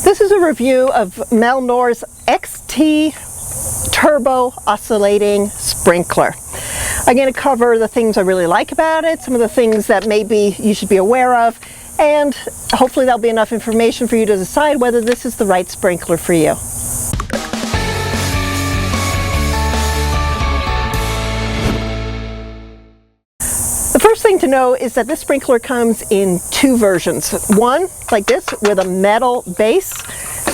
This is a review of Melnor's XT Turbo Oscillating Sprinkler. I'm going to cover the things I really like about it, some of the things that maybe you should be aware of, and hopefully there'll be enough information for you to decide whether this is the right sprinkler for you. The first thing to know is that this sprinkler comes in two versions. One like this with a metal base,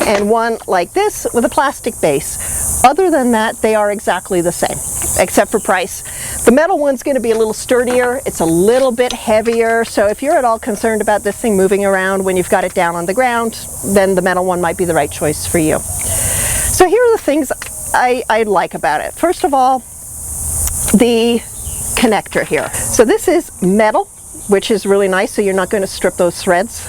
and one like this with a plastic base. Other than that, they are exactly the same, except for price. The metal one's going to be a little sturdier, it's a little bit heavier, so if you're at all concerned about this thing moving around when you've got it down on the ground, then the metal one might be the right choice for you. So here are the things I like about it. First of all, the connector here. So this is metal, which is really nice, so you're not going to strip those threads.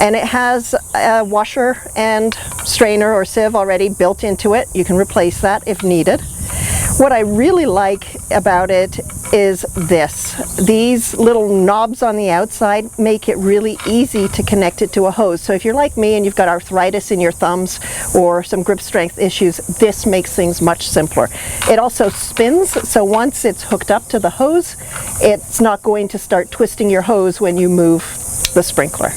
And it has a washer and strainer or sieve already built into it. You can replace that if needed. What I really like about it is this. These little knobs on the outside make it really easy to connect it to a hose. So if you're like me and you've got arthritis in your thumbs or some grip strength issues, this makes things much simpler. It also spins, so once it's hooked up to the hose, it's not going to start twisting your hose when you move the sprinkler.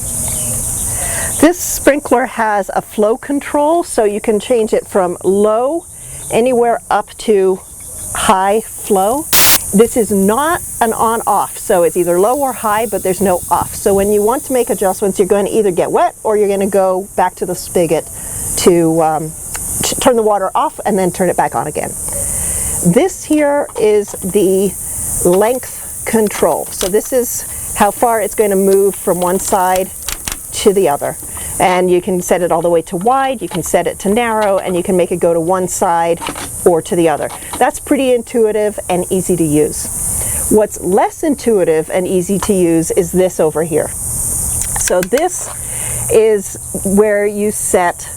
This sprinkler has a flow control, so you can change it from low anywhere up to high flow. This is not an on-off, so it's either low or high, but there's no off. So when you want to make adjustments, you're going to either get wet or you're going to go back to the spigot to turn the water off and then turn it back on again. This here is the length control. So this is how far it's going to move from one side to the other. And you can set it all the way to wide, you can set it to narrow, and you can make it go to one side or to the other. That's pretty intuitive and easy to use. What's less intuitive and easy to use is this over here. So this is where you set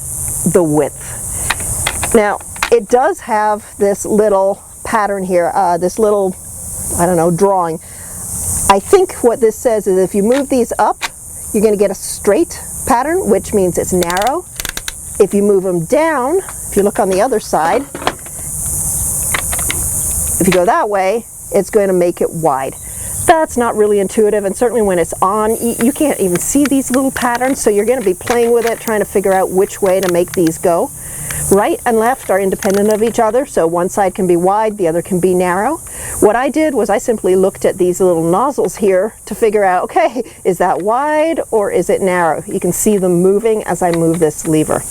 the width. Now, it does have this little pattern here, this little, I don't know, drawing. I think what this says is if you move these up, you're going to get a straight pattern, which means it's narrow. If you move them down, if you look on the other side, if you go that way, it's going to make it wide. That's not really intuitive, and certainly when it's on, you can't even see these little patterns, so you're going to be playing with it, trying to figure out which way to make these go. Right and left are independent of each other, so one side can be wide, the other can be narrow. What I did was I simply looked at these little nozzles here to figure out, okay, is that wide or is it narrow? You can see them moving as I move this lever.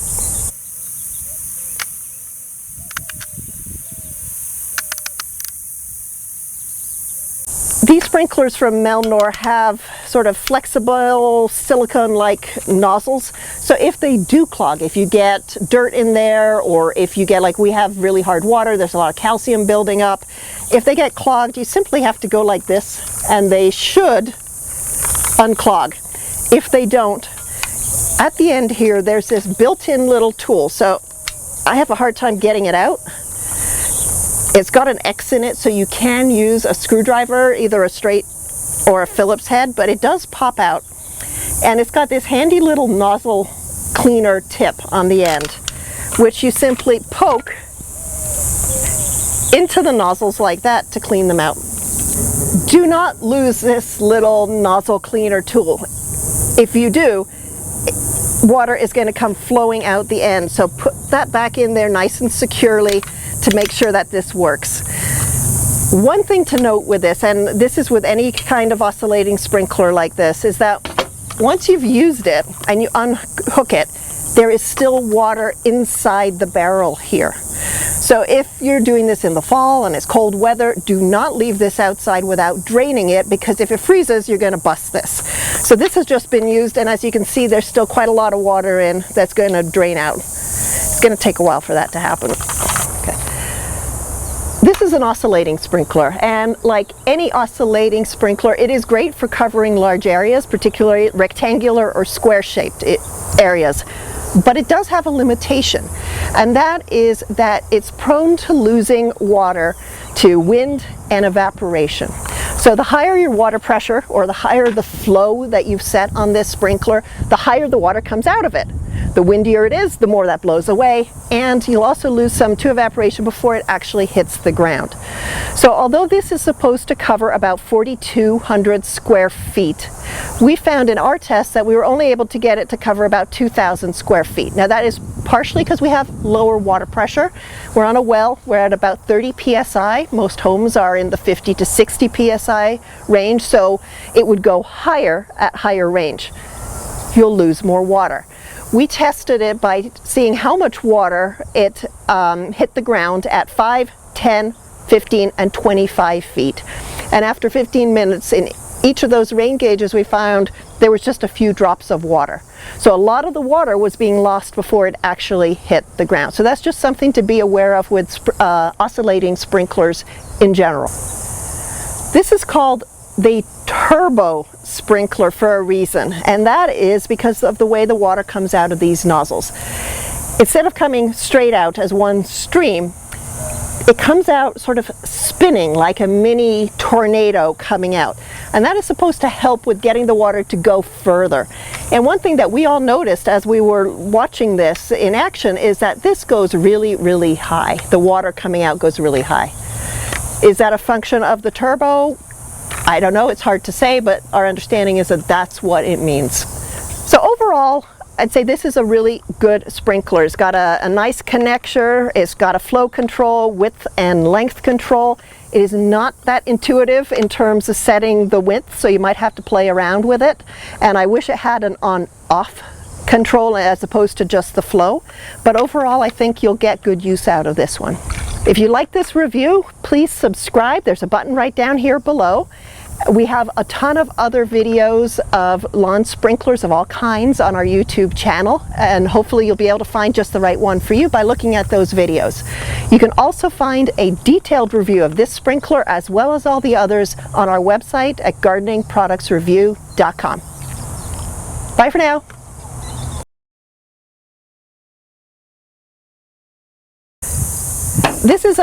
These sprinklers from Melnor have sort of flexible silicone-like nozzles, so if they do clog, if you get dirt in there, or if you get, like we have really hard water, there's a lot of calcium building up, if they get clogged, you simply have to go like this and they should unclog. If they don't, at the end here there's this built-in little tool, so I have a hard time getting it out. It's got an X in it, so you can use a screwdriver, either a straight or a Phillips head, but it does pop out. And it's got this handy little nozzle cleaner tip on the end, which you simply poke into the nozzles like that to clean them out. Do not lose this little nozzle cleaner tool. If you do, water is going to come flowing out the end, so put that back in there nice and securely to make sure that this works. One thing to note with this, and this is with any kind of oscillating sprinkler like this, is that once you've used it and you unhook it, there is still water inside the barrel here. So if you're doing this in the fall and it's cold weather, do not leave this outside without draining it, because if it freezes, you're going to bust this. So this has just been used, and as you can see, there's still quite a lot of water in that's going to drain out. It's going to take a while for that to happen. This is an oscillating sprinkler, and like any oscillating sprinkler, it is great for covering large areas, particularly rectangular or square-shaped areas. But it does have a limitation, and that is that it's prone to losing water to wind and evaporation. So the higher your water pressure, or the higher the flow that you've set on this sprinkler, the higher the water comes out of it. The windier it is, the more that blows away, and you'll also lose some to evaporation before it actually hits the ground. So although this is supposed to cover about 4,200 square feet, we found in our tests that we were only able to get it to cover about 2,000 square feet. Now that is partially because we have lower water pressure. We're on a well, we're at about 30 psi. Most homes are in the 50 to 60 psi range, so it would go higher at higher range. You'll lose more water. We tested it by seeing how much water it hit the ground at 5, 10, 15, and 25 feet. And after 15 minutes in each of those rain gauges, we found there was just a few drops of water. So a lot of the water was being lost before it actually hit the ground. So that's just something to be aware of with oscillating sprinklers in general. This is called the turbo sprinkler for a reason, and that is because of the way the water comes out of these nozzles. Instead of coming straight out as one stream, it comes out sort of spinning like a mini tornado coming out, and that is supposed to help with getting the water to go further. And one thing that we all noticed as we were watching this in action is that this goes really, really high. The water coming out goes really high. Is that a function of the turbo? I don't know, it's hard to say, but our understanding is that that's what it means. So overall, I'd say this is a really good sprinkler. It's got a nice connector, it's got a flow control, width and length control. It is not that intuitive in terms of setting the width, so you might have to play around with it. And I wish it had an on-off control as opposed to just the flow. But overall, I think you'll get good use out of this one. If you like this review, please subscribe. There's a button right down here below. We have a ton of other videos of lawn sprinklers of all kinds on our YouTube channel, and hopefully you'll be able to find just the right one for you by looking at those videos. You can also find a detailed review of this sprinkler as well as all the others on our website at gardeningproductsreview.com. Bye for now. This is